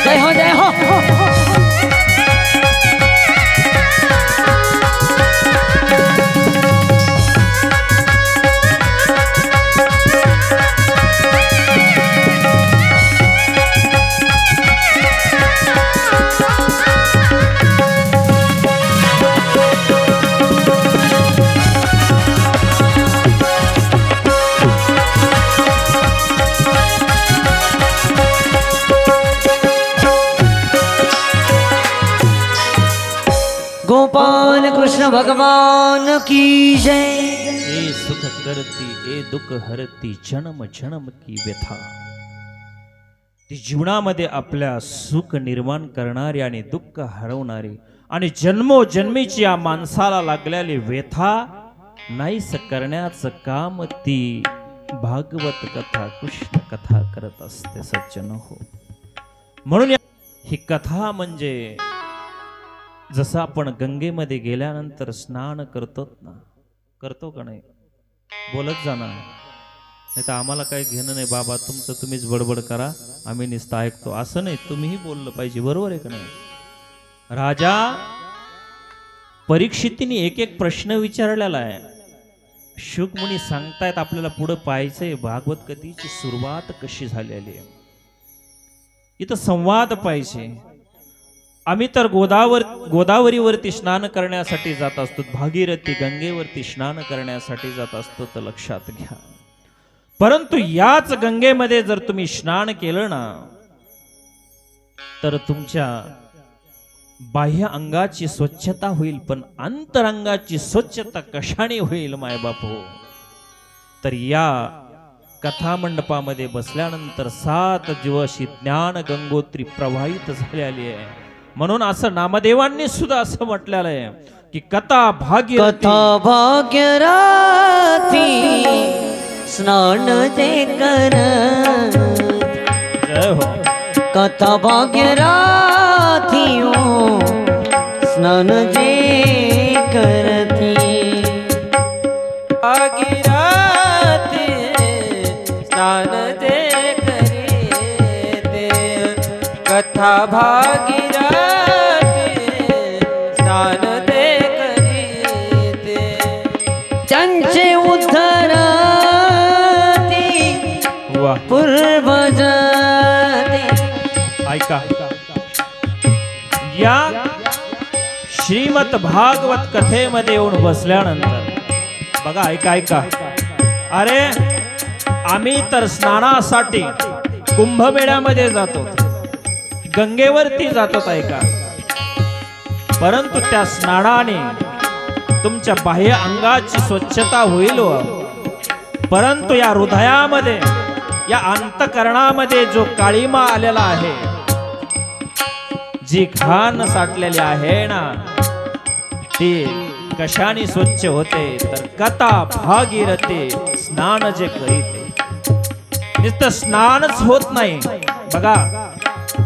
जय हो जय हो। गोपाल कृष्ण भगवान की जय। ए सुख करती ए दुख हरती जन्म जन्म की व्यथा। ती जीवनामध्ये आपल्या सुख निर्माण करणारी आणि दुःख हरवणारी आणि जन्मोजन्मीची या माणसाला लागलेली व्यथा नाहीस करण्याचं काम ती भागवत कथा कृष्ण कथा करत असते सज्जन हो। म्हणून ही कथा म्हणजे जसं आपण गंगेमध्ये गेल्यानंतर स्नान करतो ना, करतो का नाही? बोलत जाणार नाही तर आम्हाला काही घेणं नाही बाबा, तुमचं तुम्हीच बडबड करा, आम्ही नुसतं ऐकतो असं नाही, तुम्हीही बोललं पाहिजे, बरोबर आहे का नाही? राजा परीक्षितीने एक एक प्रश्न विचारलेला आहे। शुकमुनी सांगतायत आपल्याला पुढे पाहायचंय भागवत कथेची सुरुवात कशी झालेली आहे, इथं संवाद पाहिजे। आम्ही तर गोदावरीवरती स्नान करण्यासाठी जात असतो, भागीरथी गंगेवरती स्नान करण्यासाठी जात असतो, तर लक्षात घ्या। परंतु याच गंगेमध्ये जर तुम्ही स्नान केलं ना तर तुमच्या बाह्य अंगाची स्वच्छता होईल, पण अंतरंगाची स्वच्छता कशाने होईल माय बापू? तर या कथा मंडपामध्ये बसल्यानंतर 7 दिवस ज्ञान गंगोत्री प्रवाहित झालेली आहे। म्हणून असं नामदेवांनी सुद्धा असं म्हटलेलं आहे की कथा भाग्यरथी स्नान ते कर। जय हो। कथा भाग्यरथी स्नान जे करती। भागीरथी स्नान ते करीते। कथा भागीरथी स्नान ते करीते। त्यांचे उद्धरती पूर्वज ऐका, या श्रीमद भागवत कथेमध्ये येऊन बसल्यानंतर बघा, ऐका ऐका, अरे आम्ही तर स्नानासाठी कुंभमेळ्यामध्ये जातो, गंगेवरती जातो ऐका, परंतु त्या स्नानाने तुमच्या बाह्य अंगाची स्वच्छता होईल, परंतु या हृदयामध्ये या अंतकरणामध्ये जो काळीमा आलेला आहे, जी घाण साठलेली आहे ना, ती कशाने स्वच्छ होते? तर कथा भागीरथी स्नान जे करीते। नुसतं स्नानच होत नाही बघा,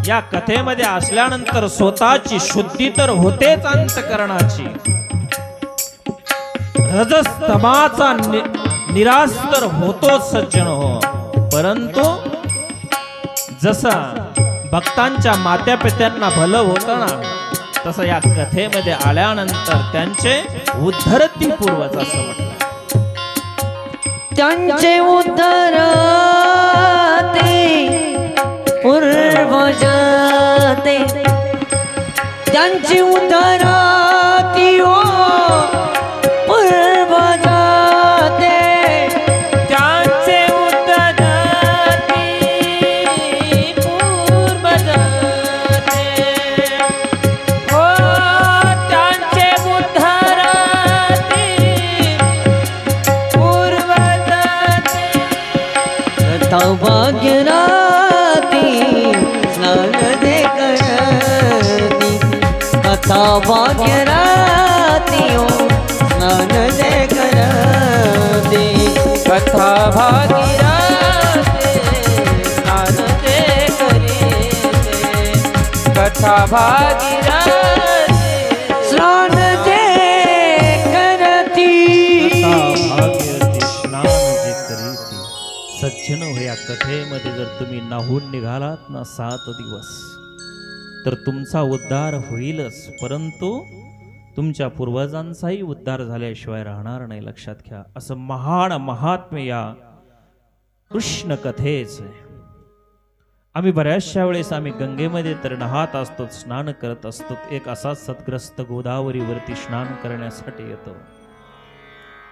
या कथेमध्ये असल्यानंतर स्वतःची शुद्धी तर होतेच अंतकरणाची, रजस्तमाचा निराश तर होतोच सज्जन हो। परंतु जसा भक्तांच्या मात्या पित्यांना भलं होतं ना, तसं या कथेमध्ये आल्यानंतर त्यांचे उद्धरती पूर्वज असं म्हटलं। त्यांचे उद्धरती पूर्वज ते, त्यांची उद्धरती हो पूर्वज ते। त्यांचे उद्धरती पूर्वज ते। हो त्यांचे उद्धरती पूर्वज ते। कथा भाग्यरथी स्नान ते करती। कथा भाग्यरथी स्नान ते करती। कथा भागीरथी स्नान ते करीते। कथा भागीरथी स्नान ते करती। भागीरथी स्नान जे करीती। सज्जन हो, या कथेमध्ये जर तुम्ही नाहून निघालात ना 7 दिवस, तर तुमचा उद्धार होईलच, परंतु तुमच्या पूर्वजांचाही उद्धार झाल्याशिवाय राहणार नाही, लक्षात घ्या. असं महान महात्म्य या कृष्ण कथेच. आम्ही बऱ्याचशा वेळेस आम्ही गंगेमध्ये तर नहात असतो, स्नान करत असतो. एक असाच सद्ग्रस्त गोदावरीवरती स्नान करण्यासाठी येतो.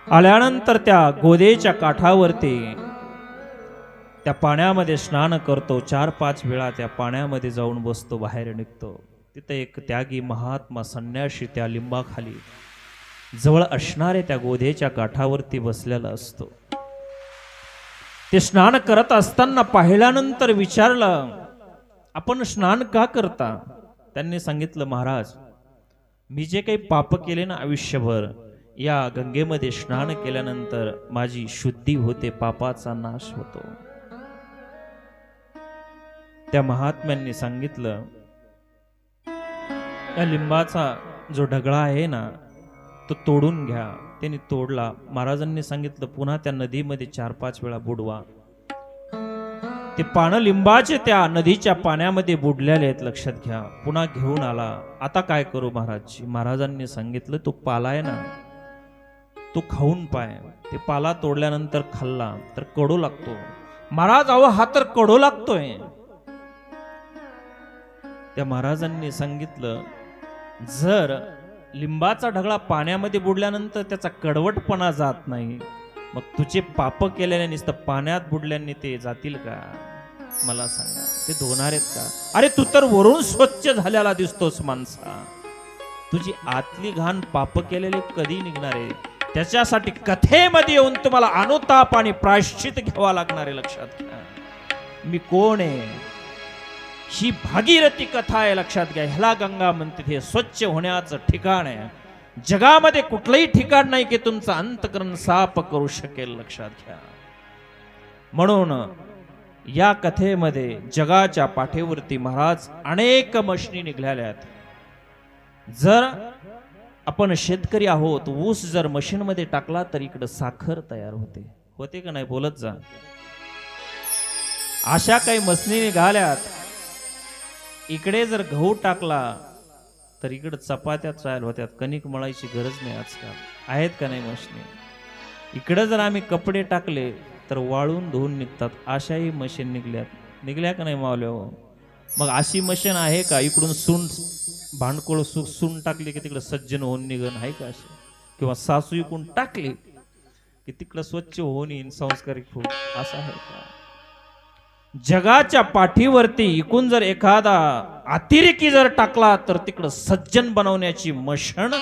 आल्यानंतर त्या गोदेच्या काठावरती त्या पाण्यामध्ये स्नान करतो. 4-5 वेळा त्या पाण्यामध्ये जाऊन बसतो, बाहेर निघतो. तिथे एक त्यागी महात्मा संन्याशी त्या लिंबाखाली जवळ असणारे त्या गोदेच्या काठावरती बसलेला असतो. ते स्नान करत असताना पाहिल्यानंतर विचारलं, आपण स्नान का करता? त्यांनी सांगितलं, महाराज, मी जे काही पाप केले ना आयुष्यभर, या गंगेमध्ये स्नान केल्यानंतर माझी शुद्धी होते, पापाचा नाश होतो. त्या महात्म्यांनी सांगितलं, या लिंबाचा जो ढगळा आहे ना तो तोडून घ्या. त्यांनी तोडला. महाराजांनी सांगितलं, पुन्हा त्या नदीमध्ये 4-5 वेळा बुडवा. ते पानं लिंबाचे त्या नदीच्या पाण्यामध्ये बुडलेले आहेत, लक्षात घ्या. पुन्हा घेऊन आला. आता काय करू महाराज? महाराजांनी सांगितलं, तो पाला आहे ना तो खाऊन पाय. ते पाला तोडल्यानंतर खाल्ला तर कडू लागतो. महाराज, अहो हा तर कडू लागतोय. त्या महाराजांनी सांगितलं, जर लिंबाचा ढगळा पाण्यामध्ये बुडल्यानंतर त्याचा कडवटपणा जात नाही, मग तुझे पाप केल्याने नुसतं पाण्यात बुडल्याने ते जातील का? मला सांगा, ते धुणार आहेत का? अरे तू तर वरून स्वच्छ झालेला दिसतोस माणसा, तुझी आतली घाण पाप केलेले कधी निघणार आहे? त्याच्यासाठी कथेमध्ये येऊन तुम्हाला अनुताप आणि प्रायश्चित घ्यावा लागणार आहे, लक्षात घ्या. मी कोण आहे? ही भागीरथी कथा आहे, लक्षात घ्या. ह्याला गंगा म्हणते. हे स्वच्छ होण्याचं ठिकाण आहे. जगामध्ये कुठलंही ठिकाण नाही की तुमचं अंतकरण साफ करू शकेल, लक्षात घ्या. म्हणून या कथेमध्ये जगाच्या पाठीवरती महाराज अनेक मशनी निघाल्या आहेत. जर आपण शेतकरी आहोत, ऊस जर मशीन मध्ये टाकला तर इकडे साखर तयार होते. होते का नाही? बोलत जा. अशा काही मशनी निघाल्यात. इकडे जर गहू टाकला तर इकडे चपात्या तयार होत्यात. कणिक मळायची गरज नाही आजकाल. आहेत का नाही मशनी? इकडे जर आम्ही कपडे टाकले तर वाळून धुवून निघतात. अशाही मशीन निघल्या का नाही मावल्या? मग अशी मशीन आहे का? इकडून सून भांडकोळ सून टाकली की तिकडे सज्जन होऊन निघन, आहे का अशी? किंवा सासू इकडून टाकली की तिकडे स्वच्छ होऊन येईन, संस्कारिक होऊन, असं आहे का? जगाच्या पाठीवरती इकून जर एखादा अतिरेकी जर टाकला तर तिकडं सज्जन बनवण्याची मशण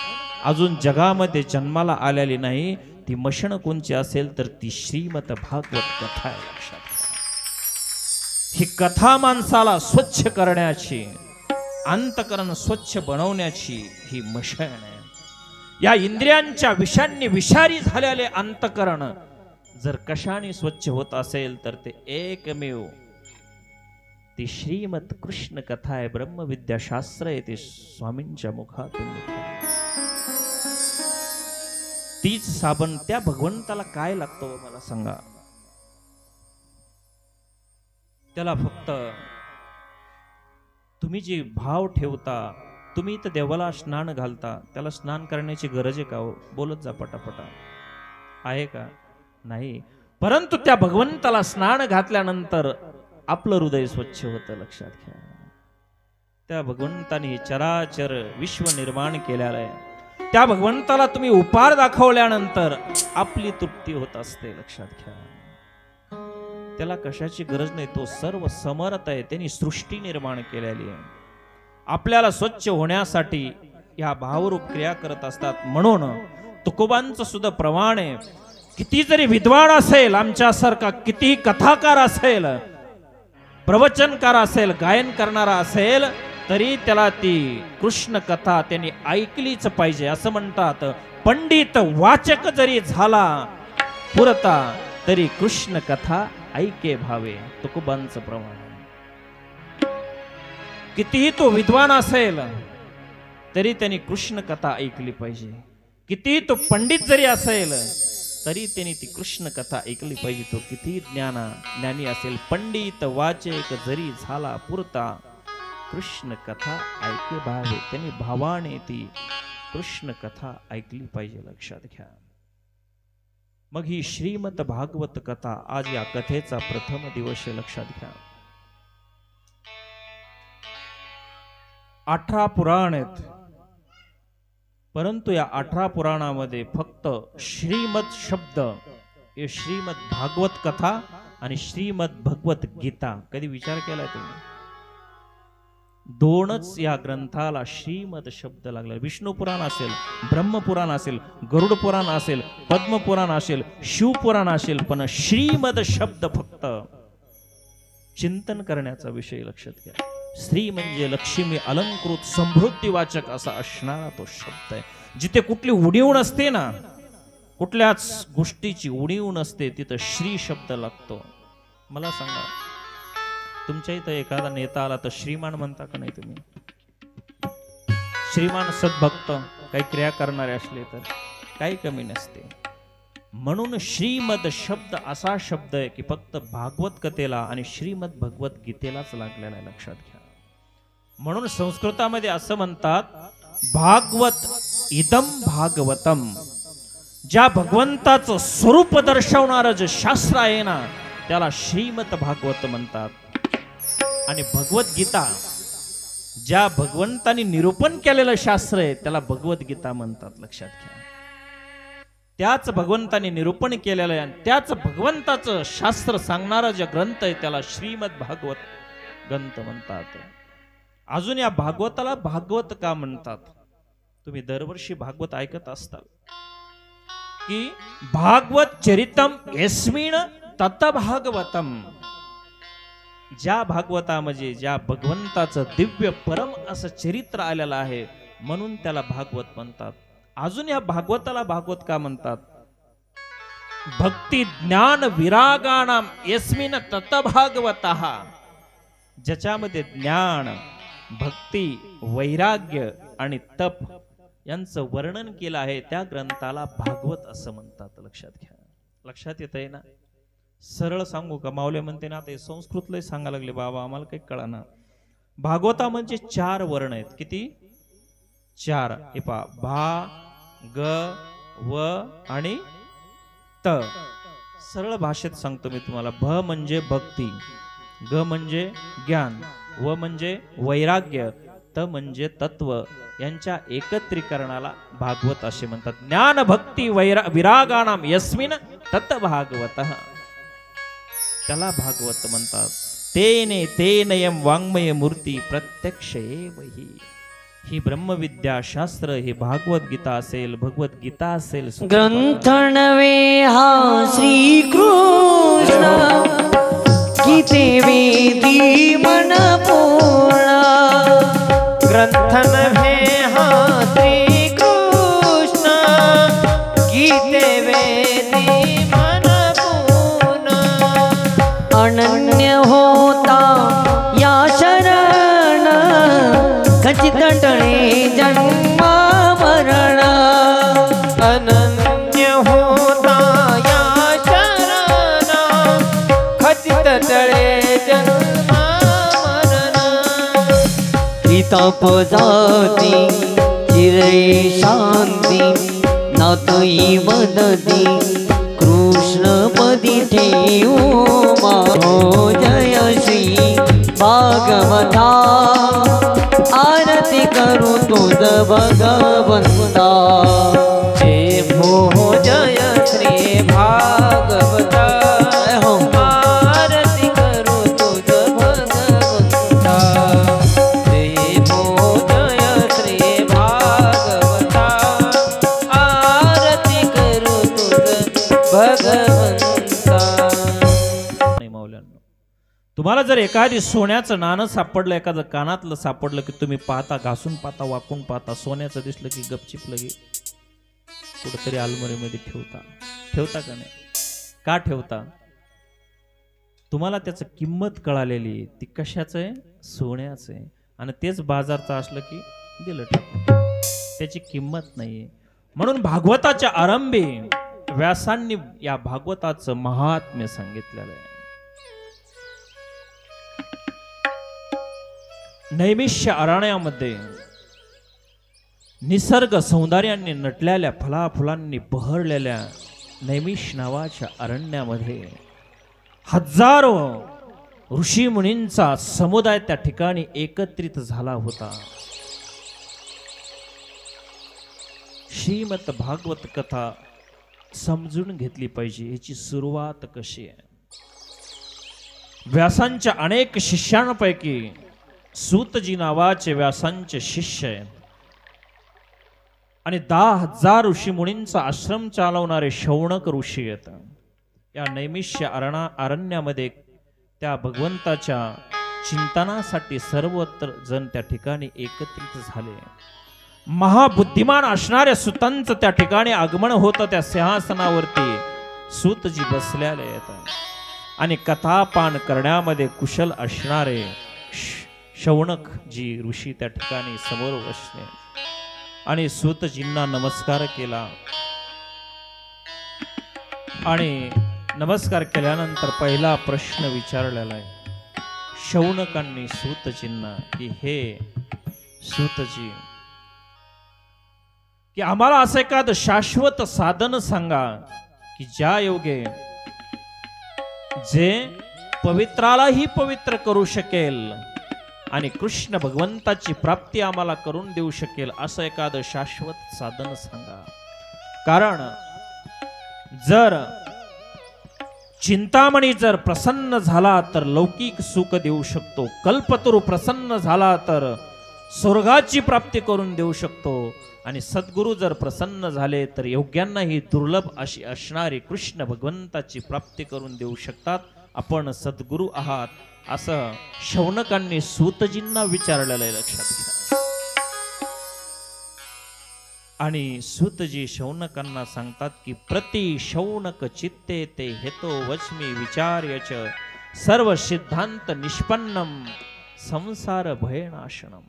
अजून जगामध्ये जन्माला आलेली नाही. ती मशण कोणची असेल तर ती श्रीमद भागवत कथा आहे, लक्षात घ्या. ही कथा माणसाला स्वच्छ करण्याची, अंतकरण स्वच्छ बनवण्याची ही मशण आहे. या इंद्रियांच्या विषांनी विषारी झालेले अंतकरण जर कशाने स्वच्छ होत असेल तर ते एकमेव ती श्रीमद कृष्ण कथा आहे, ब्रह्मविद्याशास्त्र आहे. ते स्वामींच्या मुखातून तीच साबण. त्या भगवंताला काय लागतं मला सांगा? त्याला फक्त तुम्ही जे भाव ठेवता, तुम्ही तर देवाला स्नान घालता, त्याला स्नान करण्याची गरज आहे का हो? बोलत जा पटापटा. आहे का? नाही. परंतु त्या भगवंताला स्नान घातल्यानंतर आपलं हृदय स्वच्छ होतं, लक्षात घ्या. त्या भगवंताने चराचर विश्व निर्माण केलेलं आहे. त्या भगवंताला तुम्ही उपार दाखवल्यानंतर आपली तृप्ती होत असते, लक्षात घ्या. त्याला कशाची गरज नाही. तो सर्व समर्थ आहे. त्यांनी सृष्टी निर्माण केलेली आहे. आपल्याला स्वच्छ होण्यासाठी या भावरूप क्रिया करत असतात. म्हणून तुकोबांचं सुद्धा प्रमाण आहे. किती जरी विद्वान असेल, आमच्यासारखा किती कथाकार असेल, प्रवचनकार असेल, गायन करणारा असेल, तरी त्याला ती कृष्ण कथा त्यांनी ऐकलीच पाहिजे. असं म्हणतात, पंडित वाचक जरी झाला पुरता तरी कृष्ण कथा ऐके भावे. तुकोबांचं प्रमाण. कितीही तो विद्वान असेल तरी त्यांनी कृष्ण कथा ऐकली पाहिजे. कितीही तो पंडित जरी असेल तरी त्यांनी ती कृष्ण कथा ऐकली पाहिजे. तो किती ज्ञानी असेल, पंडित वाचक जरी झाला पुरता कृष्ण कथा ऐके भावे, त्यांनी भावाने ती कृष्ण कथा ऐकली पाहिजे, लक्षात घ्या. मग ही श्रीमद भागवत कथा आज या कथेचा प्रथम दिवस आहे, लक्षात घ्या. 18 पुराण आहेत, परंतु या 18 पुराणामध्ये फक्त श्रीमद शब्द, हे श्रीमद भागवत कथा आणि श्रीमद भगवत गीता, कधी विचार केलाय तुम्ही? दोनच या ग्रंथाला श्रीमद शब्द लागला. विष्णू पुराण असेल, ब्रह्मपुराण असेल, गरुड पुराण असेल, पद्मपुराण असेल, शिवपुराण असेल, पण श्रीमद शब्द फक्त चिंतन करण्याचा विषय, लक्षात घ्या. श्री म्हणजे लक्ष्मी अलंकृत समृद्धिवाचक असा असणारा तो शब्द आहे. जिथे कुठली उणीव नसते ना, कुठल्याच गोष्टीची उणीव नसते, तिथं श्री शब्द लागतो. मला सांगा, तुमच्या इथं एखादा नेता आला तर श्रीमान म्हणता का नाही तुम्ही? श्रीमान सद्भक्त काही क्रिया करणारे असले तर काही कमी नसते. म्हणून श्रीमद शब्द असा शब्द आहे की फक्त भागवत कथेला आणि श्रीमद भगवत गीतेलाच लागलेला आहे, लक्षात घ्या. म्हणून संस्कृतामध्ये असं म्हणतात, भागवत इदम भागवतम. ज्या भगवंताचं स्वरूप दर्शवणारं जे शास्त्र आहे ना, त्याला श्रीमद भागवत म्हणतात. आणि भगवत गीता, ज्या भगवंतानी निरूपण केलेलं शास्त्र आहे, त्याला भगवत गीता म्हणतात, लक्षात घ्या. त्याच भगवंताने निरूपण केलेलं आहे आणि त्याच भगवंताचं शास्त्र सांगणारा जे ग्रंथ आहे, त्याला श्रीमद भागवत ग्रंथ म्हणतात. अजून या भागवताला भागवत का म्हणतात? तुम्ही दरवर्षी भागवत ऐकत असताल की भागवत चरितम यस्मिन तत भागवतम. ज्या भागवतामध्ये ज्या भगवंताचं दिव्य परम असं चरित्र आलेलं आहे, म्हणून त्याला भागवत म्हणतात. अजून या भागवताला भागवत का म्हणतात? भक्ती ज्ञान विरागाणाम यस्मिन तत भागवतः. ज्याच्यामध्ये ज्ञान, भक्ती, वैराग्य आणि तप यांचं वर्णन केलं आहे, त्या ग्रंथाला भागवत असं म्हणतात, लक्षात घ्या. लक्षात येत आहे ना? सरळ सांगू का? माऊली म्हणते ना, आता संस्कृतला सांगायला लागले बाबा, आम्हाला काही कळना. भागवता म्हणजे 4 वर्ण आहेत. किती? 4. हे पहा, भा, ग, व आणि त. सरळ भाषेत सांगतो मी तुम्हाला. भ म्हणजे भक्ती, ग म्हणजे ज्ञान, व म्हणजे वैराग्य, त म्हणजे तत्व. यांच्या एकत्रीकरणाला भागवत असे म्हणतात. ज्ञान भक्ती विरागाणाम यस्मिन तत भागवतः, त्याला भागवत म्हणतात. तेने तेनयम वाङ्मय मूर्ती प्रत्यक्ष एवही. ही ब्रह्मविद्या शास्त्र, ही भागवत गीता असेल, भगवत गीता असेल, ग्रंथ नवे हा श्री कृष्ण, गीते वेदी मन पूर्ण. ग्रंथ नव्हे हा श्री कृष्ण, गीते वेदी मन पूर्ण. अनन्य होता या शरण, खचित टळे जन्म मरण. अनन्य होता या शरण, खचित टळे जन्म मरण. हिताप जाती चिरे शांती, नातई मदती कृष्णपदी ठेवू माहो. जय श्री भागवता, आरती करू तुझ भगवंता. जय भो जय श्री भागवता, आरती करू तुझ भगवंता. जय भो जय श्री भागवता, आरती करू तुझ भगवंता. तुम्हाला जर एखादी सोन्याचं नाणं सापडलं, एखादं कानातलं सापडलं, की तुम्ही पाहता, घासून पाहता, वाकून पाहता, सोन्याचं दिसलं की गपचिप लगे कुठेतरी अलमारीमध्ये ठेवता का नाही? का ठेवता? तुम्हाला त्याचं किंमत कळालेली, ती कशाचं आहे? सोन्याचं आहे. आणि तेच बाजारचं असलं की दिलं टाकून, त्याची किंमत नाहीये. म्हणून भागवताच्या आरंभी व्यासांनी या भागवताचं महात्म्य सांगितलेलं आहे. नैमिष्य अरण्यामध्ये निसर्ग सौंदर्याने नटलेल्या फुलांनी बहरलेल्या नैमिष नावाच्या अरण्यामध्ये हजारो ऋषी मुनींचा समुदाय त्या ठिकाणी एकत्रित झाला होता. श्रीमद भागवत कथा समजून घेतली पाहिजे. याची सुरुवात कशी आहे? व्यासांच्या अनेक शिष्यांपैकी सूतजी नावाचे व्यासांचे शिष्य आहेत आणि 10,000 ऋषी मुनींचा आश्रम चालवणारे शौनक ऋषी आहेत. या नैमिष्य अरण्यामध्ये त्या भगवंताच्या चिंतनासाठी सर्वत्र जण त्या ठिकाणी एकत्रित झाले. महाबुद्धिमान असणाऱ्या सुतांचं त्या ठिकाणी आगमन होतं. त्या सिंहासनावरती सूतजी बसलेले आहेत आणि कथापान करण्यामध्ये कुशल असणारे शौनक जी ऋषी त्या ठिकाणी समोर बसले आणि सूतजींना नमस्कार केला. आणि नमस्कार केल्यानंतर पहिला प्रश्न विचारलेला आहे शौनकांनी सूतजींना की हे सूतजी, की आम्हाला असं एखादं शाश्वत साधन सांगा की ज्या योगे जे पवित्रालाही पवित्र करू शकेल आणि कृष्ण भगवंताची प्राप्ती आम्हाला करून देऊ शकेल असं एखादं शाश्वत साधन सांगा. कारण जर चिंतामणी जर प्रसन्न झाला तर लौकिक सुख देऊ शकतो, कल्पतरू प्रसन्न झाला तर स्वर्गाची प्राप्ती करून देऊ शकतो आणि सद्गुरू जर प्रसन्न झाले तर योग्यांनाही दुर्लभ अशी असणारी कृष्ण भगवंताची प्राप्ती करून देऊ शकतात. आपण सद्गुरू आहात असं शौनकांनी सूतजींना विचारलेलं आहे, लक्षात घ्या. आणि सूतजी शौनकांना सांगतात की प्रति शौनक चित्ते ते हेतो वच्मी विचार्यच सर्व सिद्धांत निष्पन्नम संसार भयनाशनम.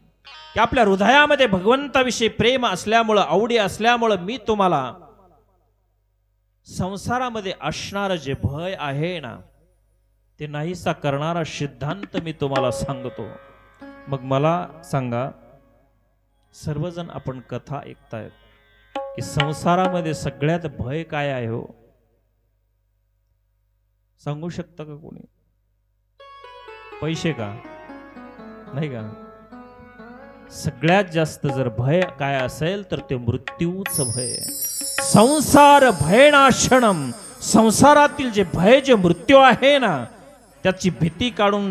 की आपल्या हृदयामध्ये भगवंताविषयी प्रेम असल्यामुळं, आवडी असल्यामुळं मी तुम्हाला संसारामध्ये असणारं जे भय आहे ना ते नाहीसा करणारा सिद्धांत मी तुम्हाला सांगतो. मग मला सांगा, सर्वजण आपण कथा ऐकतायत की संसारामध्ये सगळ्यात भय काय आहे हो? सांगू शकता का कोणी? पैसे का? नाही का? सगळ्यात जास्त जर भय काय असेल तर ते मृत्यूच भय. संसार भयनाशनम. संसारातील जे भय, जे मृत्यू आहे ना त्याची भीती काढून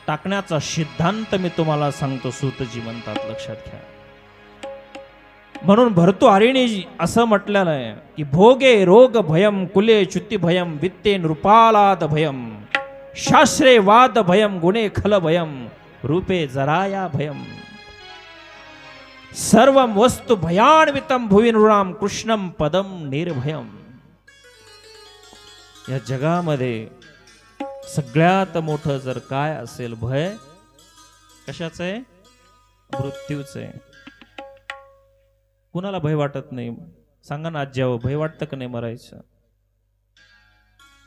टाकण्याचा सिद्धांत मी तुम्हाला सांगतो, सूतजी म्हणतात, लक्षात घ्या. म्हणून भर्तृहरीने असं म्हटलेलं आहे की भोगे रोग भयम कुले च्युती भयम वित्ते नृपालाद भयम शास्त्रे वाद भयम गुणे खल भयम रूपे जराया भयम सर्व वस्तु भयान्वितम भुवि नृणाम कृष्णम पदम निर्भयम. या जगामध्ये सगळ्यात मोठं जर काय असेल भय, कशाचं आहे? मृत्यूचं आहे. कुणाला भय वाटत नाही? सांगा ना आज्याव, भय वाटतं का नाही मरायचं?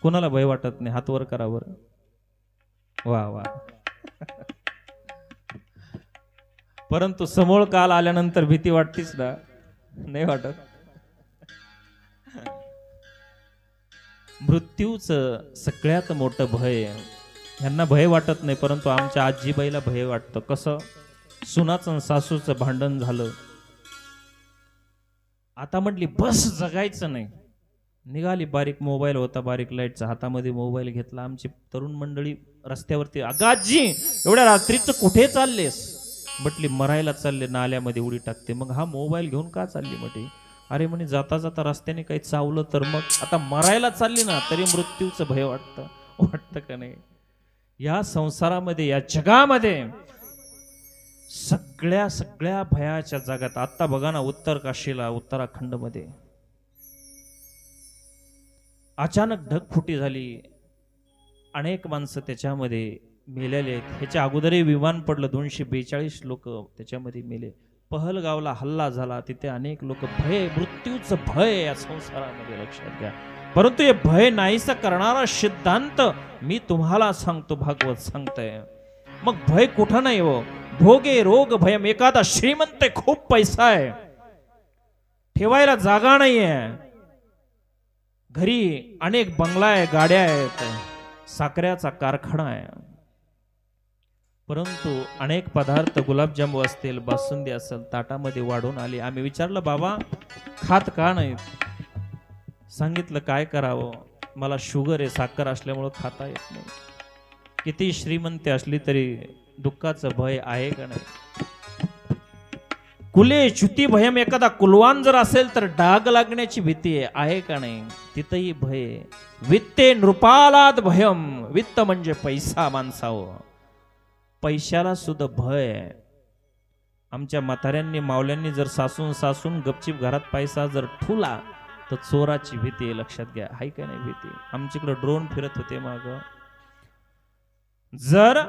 कुणाला भय वाटत नाही? हात वर करा बरं. वा वा. परंतु समोर काल आल्यानंतर भीती वाटतीच ना, नाही वाटत? मृत्यूचं सगळ्यात मोठं भय. यांना भय वाटत नाही, परंतु आमच्या आजीबाईला भय वाटतं. कसं? सुनाचं सासूचं भांडण झालं, आता म्हटली बस जगायचं नाही, निघाली. बारीक मोबाईल होता, बारीक लाईटचा, हातामध्ये मोबाईल घेतला. आमची तरुण मंडळी रस्त्यावरती, अगाजी एवढ्या रात्रीचं कुठे चाललेस? म्हटली मरायला चालले, नाल्यामध्ये उडी टाकते. मग हा मोबाईल घेऊन का चालली? म्हटली अरे म्हणे जाता जाता रस्त्याने काही चावलं तर मग. आता मरायला चालली ना तरी मृत्यूचं भय वाटतं का नाही? या संसारामध्ये, या जगामध्ये सगळ्या भयाच्या जगात आता बघा ना, उत्तर काशीला, उत्तराखंड मध्ये अचानक ढगफुटी झाली, अनेक माणसं त्याच्यामध्ये मेलेले आहेत. ह्याच्या अगोदरही विमान पडलं, 242 लोक त्याच्यामध्ये मेले. पहलगावला हल्ला झाला, तिथे अनेक लोक. भय, मृत्यूचं भय या संसारामध्ये, लक्षात घ्या. परंतु हे भय नाहीसा करणारा सिद्धांत मी तुम्हाला सांगतो, भागवत सांगतंय. मग भय कुठं नाही हो? भोगे रोग भयम. एखादा श्रीमंत खूप पैसा आहे, ठेवायला जागा नाहीये, घरी अनेक बंगला आहे, गाड्या आहेत, साखरेचा कारखाना आहे, परंतु अनेक पदार्थ गुलाबजामू असतील, बासुंदी असेल ताटामध्ये वाढून आली. आम्ही विचारलं बाबा खात का नाही? सांगितलं काय करावं, मला शुगर आहे, साखर असल्यामुळं खाता येत नाही. किती श्रीमंत असली तरी दुःखाचं भय आहे का नाही? कुले च्युती भयम. एखादा कुलवान जर असेल तर डाग लागण्याची भीती आहे का नाही? तिथंही भय. वित्ते नृपालाद भयम. वित्त म्हणजे पैसा माणसावर, पैशाला सुद्धा भय आहे. आमच्या म्हाताऱ्यांनी मावल्यांनी जर सासून सासून गपचीप घरात पैसा जर ठुला तर चोराची भीती आहे, लक्षात घ्या. हाय का नाही भीती? आमच्याकडे ड्रोन फिरत होते माग. जर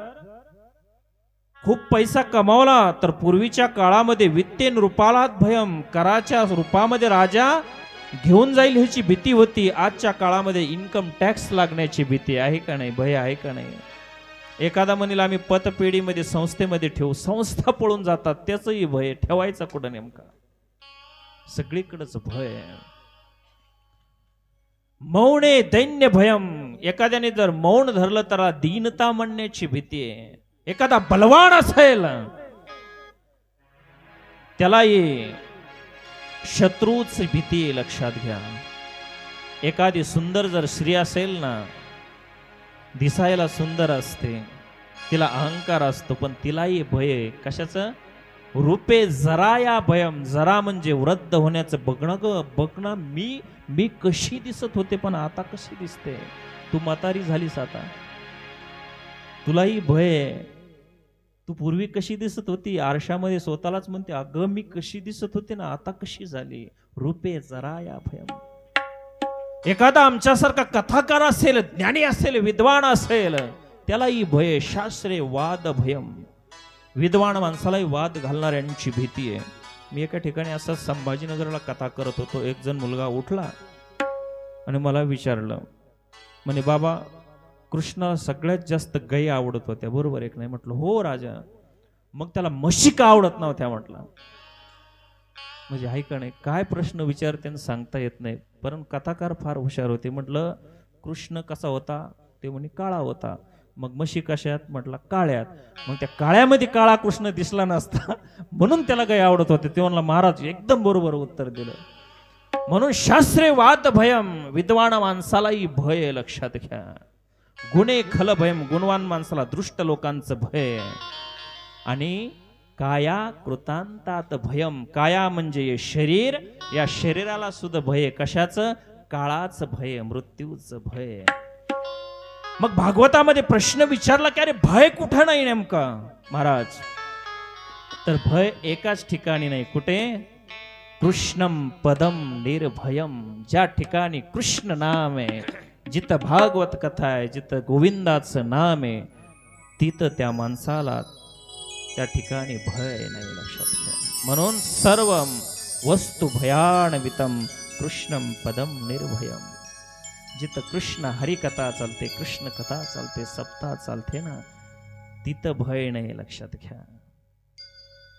खूप पैसा कमावला तर पूर्वीच्या काळामध्ये वित्तेन रूपालात भयम, कराच्या रूपामध्ये राजा घेऊन जाईल ह्याची भीती होती. आजच्या काळामध्ये इन्कम टॅक्स लागण्याची भीती आहे का नाही? भय आहे का नाही? एखादा म्हणेल आम्ही पतपेढीमध्ये संस्थेमध्ये ठेवू, संस्था पळून जातात, त्याचंही भय. ठेवायचा कुठं नेमका? सगळीकडेच भय. मौने दैन्य भयम. एखाद्याने जर मौन धरलं तर दीनता म्हणण्याची भीती आहे. एखादा बलवान असेल त्यालाही शत्रूची भीती आहे, लक्षात घ्या. एखादी सुंदर जर स्त्री असेल ना, दिसायला सुंदर असते, तिला अहंकार असतो, पण तिलाही भय. कशाचं? रूपे जरा या भयम. जरा म्हणजे वृद्ध होण्याचं बघणं ग, बघणं. मी कशी दिसत होते पण आता कशी दिसते? तू म्हातारी झालीस आता, तुलाही भय. तू पूर्वी कशी दिसत होती? आरशामध्ये स्वतःलाच म्हणते अगं मी कशी दिसत होते ना, आता कशी झाली? रूपे जरा या भयम. एखादा आमच्यासारखा कथाकार असेल, ज्ञानी असेल, विद्वान असेल, त्यालाही भय. शास्त्रे वाद भयम. विद्वान माणसालाही वाद घालणाऱ्यांची भीती आहे. मी एका ठिकाणी असं संभाजीनगरला कथा करत होतो. एक जण मुलगा उठला आणि मला विचारलं, म्हणे बाबा कृष्णाला सगळ्यात जास्त गायी आवडत होत्या, बरोबर एक नाही? म्हटलं हो राजा. मग त्याला म्हशी का आवडत नव्हत्या? म्हटलं म्हणजे आहे का नाही? काय प्रश्न विचारते सांगता येत नाही, पण कथाकार फार हुशार होते. म्हटलं कृष्ण कसा होता? ते म्हणे काळा होता. मग म्हशी कशात? म्हटलं काळ्यात. मग त्या काळ्यामध्ये काळा कृष्ण दिसला नसता म्हणून त्याला गाय आवडत होते. ते म्हणला महाराज एकदम बरोबर उत्तर दिलं. म्हणून शास्त्रे वाद भयम. विद्वान माणसालाही भय, लक्षात घ्या. गुणे खल भयम. गुणवान माणसाला दृष्ट लोकांचं भय. आणि काया कृतांतात भयम. काया म्हणजे शरीर, या शरीराला सुद्धा भय. कशाचं? काळाचं भय, मृत्यूचं भय. मग भागवतामध्ये प्रश्न विचारला की अरे भय कुठं नाही नेमका महाराज? तर भय एकाच ठिकाणी नाही. कुठे? कृष्णम पदम निर्भयम. ज्या ठिकाणी कृष्ण नाम आहे, जिथं भागवत कथा आहे, जिथं गोविंदाचं नाम आहे, तिथं त्या माणसाला त्या ठिकाणी भय नाही, लक्षात घ्या. म्हणून सर्व वस्तु भयानवितम कृष्णम पदम निर्भयम. जिथं कृष्ण हरिकथा चालते, कृष्ण कथा चालते, सप्ताह चालते ना, तिथं भय नाही, लक्षात घ्या.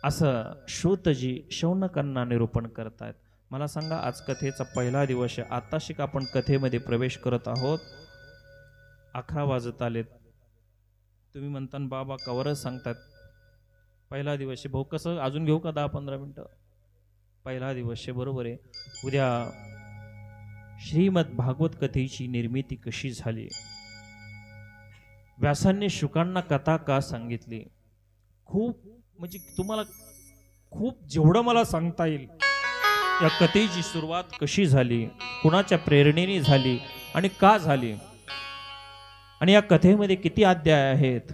असं श्रुतजी शौनकांना निरूपण करतायत. मला सांगा आज कथेचा पहिला दिवस आहे. आताशिक आपण कथेमध्ये प्रवेश करत आहोत. 11 वाजत आलेत. तुम्ही म्हणता बाबा कवरच सांगतात. पहिला दिवस आहे भाऊ. कसं अजून घेऊ का 10-15 मिनिटं? पहिला दिवस आहे, बरोबर आहे. उद्या श्रीमद भागवत कथेची निर्मिती कशी झाली, व्यासांनी शुकांना कथा का सांगितली, खूप म्हणजे तुम्हाला खूप जेवढं मला सांगता येईल या कथेची सुरुवात कशी झाली, कुणाच्या प्रेरणेने झाली आणि का झाली, आणि या कथेमध्ये किती अध्याय आहेत,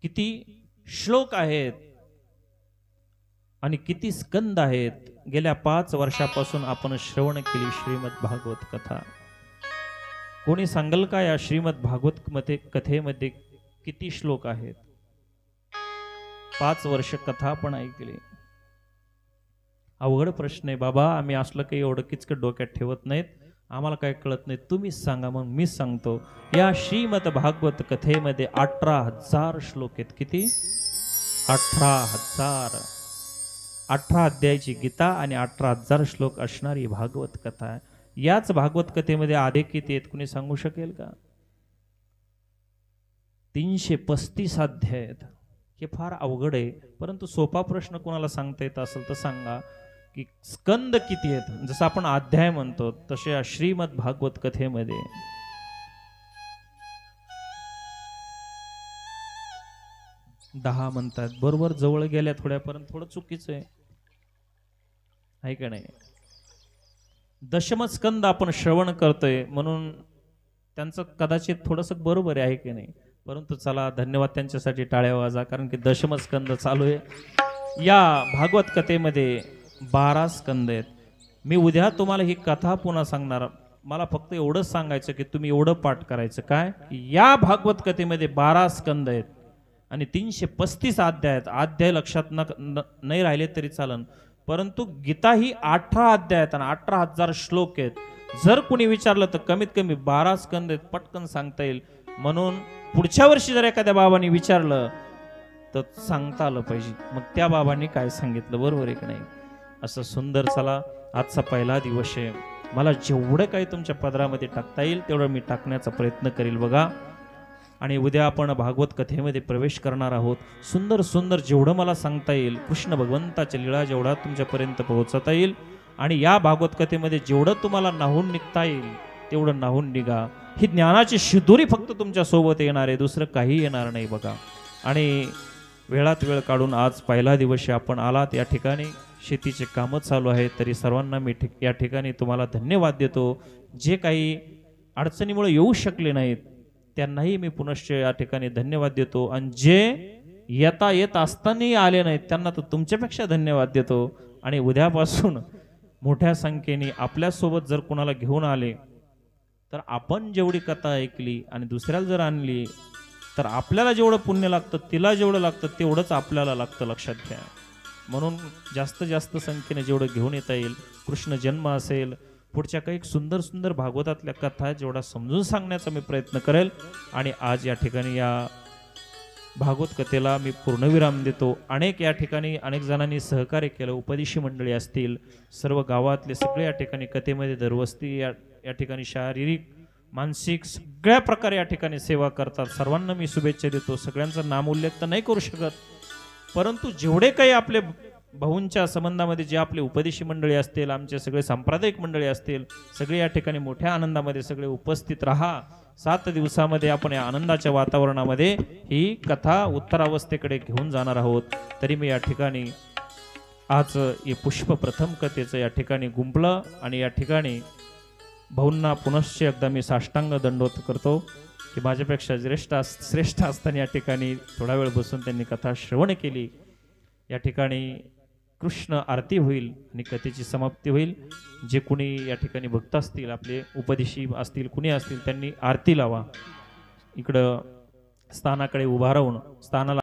किती श्लोक आहेत आणि किती स्कंद आहेत. गेल्या 5 वर्षापासून आपण श्रवण केली श्रीमद भागवत कथा. कोणी सांगल का या श्रीमद भागवत कथेमध्ये किती श्लोक आहेत? 5 वर्ष कथा आपण ऐकली. अवघड प्रश्न आहे बाबा. आम्ही असलं काही एवढं किचकट डोक्यात ठेवत नाहीत. आम्हाला काय कळत नाही, तुम्हीच सांगा. मग मीच सांगतो. या श्रीमद भागवत कथेमध्ये 18,000 श्लोक आहेत. किती? 18,000. 18 अध्यायाची गीता आणि 18,000 श्लोक असणारी भागवत कथा आहे. याच भागवत कथेमध्ये आधे किती आहेत कुणी सांगू शकेल का? 335 अध्याय आहेत. हे फार अवघड आहे, परंतु सोपा प्रश्न कोणाला सांगता येत असेल तर सांगा की स्कंद किती आहेत. जसं आपण अध्याय म्हणतो तसे या श्रीमद भागवत कथेमध्ये 10 म्हणतात. बरोबर जवळ गेल्या थोड्यापर्यंत, थोडं चुकीचं आहे का नाही? दशमस्कंद आपण श्रवण करतोय म्हणून त्यांचं कदाचित थोडंसं बरोबर आहे की नाही? परंतु चला, धन्यवाद त्यांच्यासाठी, टाळ्या वाजा, कारण की दशमस्कंद चालू आहे. या भागवत कथेमध्ये 12 स्कंद आहेत. मी उद्या तुम्हाला ही कथा पुन्हा सांगणार. मला फक्त एवढंच सांगायचं की तुम्ही एवढं पाठ करायचं काय, या भागवत कथेमध्ये 12 स्कंद आहेत आणि 335 अध्याय आहेत. अध्याय लक्षात नाही राहिले तरी चालन, परंतु गीता ही 18 अध्याय आहेत आणि 18,000 श्लोक आहेत. जर कुणी विचारलं तर कमीत कमी 12 स्कंद आहेत, पटकन सांगता येईल. म्हणून पुढच्या वर्षी जर एखाद्या बाबांनी विचारलं तर सांगता आलं पाहिजे, मग त्या बाबांनी काय सांगितलं, बरोबर आहे की नाही? असं सुंदर. चला, आजचा पहिला दिवस आहे. मला जेवढं काही तुमच्या पदरामध्ये टाकता येईल तेवढं मी टाकण्याचा प्रयत्न करील बघा. आणि उद्या आपण भागवत कथेमध्ये प्रवेश करणार आहोत. सुंदर सुंदर जेवढं मला सांगता येईल, कृष्ण भगवंताच्या लीळा जेवढा तुमच्यापर्यंत पोहोचवता येईल आणि या भागवत कथेमध्ये जेवढं तुम्हाला नाहून निघता येईल तेवढं नाहून निघा. ही ज्ञानाची शिदोरी फक्त तुमच्या सोबत येणार आहे, दुसरं काही येणार नाही बघा. आणि वेळात वेळ काढून आज पहिला दिवशी आपण आलात. या ठिकाणी शेतीचे कामं चालू आहेत, तरी सर्वांना मी या ठिकाणी तुम्हाला धन्यवाद देतो. जे काही अडचणीमुळे येऊ शकले नाहीत त्यांनाही मी पुनश्च या ठिकाणी धन्यवाद देतो. आणि जे येत असतानाही आले नाहीत त्यांना तर तुमच्यापेक्षा धन्यवाद देतो. आणि उद्यापासून मोठ्या संख्येने आपल्यासोबत जर कोणाला घेऊन आले तर आपण जेवढी कथा ऐकली आणि दुसऱ्याला जर आणली तर आपल्याला जेवढं पुण्य लागतं, तिला जेवढं लागतं तेवढंच आपल्याला लागतं, लक्षात घ्या. म्हणून जास्त जास्त संख्येने जेवढं घेऊन येता येईल, कृष्ण जन्म असेल, पुढच्या काही सुंदर सुंदर भागवतातल्या कथा जेवढा समजून सांगण्याचा मी प्रयत्न करेल. आणि आज या ठिकाणी या भागवत कथेला मी पूर्णविराम देतो. या ठिकाणी अनेक जणांनी सहकार्य केलं, उपदेशी मंडळी असतील, सर्व गावातले सगळे या ठिकाणी कथेमध्ये दरवस्ती या ठिकाणी शारीरिक मानसिक सगळ्या प्रकारे या ठिकाणी सेवा करतात. सर्वांना मी शुभेच्छा देतो. सगळ्यांचा नामोल्लेख तर नाही करू शकत, परंतु जेवढे काही आपले भाऊंच्या संबंधामध्ये जे आपले उपदेशी मंडळी असतील, आमचे सगळे सांप्रदायिक मंडळी असतील, सगळे या ठिकाणी मोठ्या आनंदामध्ये सगळे उपस्थित राहा. 7 दिवसामध्ये आपण या आनंदाच्या वातावरणामध्ये ही कथा उत्तरावस्थेकडे घेऊन जाणार आहोत. तरी मी या ठिकाणी आज हे पुष्प प्रथम कथेचं या ठिकाणी गुंपलं आणि या ठिकाणी भाऊंना पुनश्च एकदा मी साष्टांग दंडवत करतो की माझ्यापेक्षा श्रेष्ठ असताना या ठिकाणी थोडा वेळ बसून त्यांनी कथा श्रवण केली. या ठिकाणी कृष्ण आरती होईल आणि कथेची समाप्ती होईल. जे कुणी या ठिकाणी भक्त असतील, आपले उपदेशी असतील, कुणी असतील, त्यांनी आरती लावा. इकडं स्थानाकडे उभा राहून स्थानाला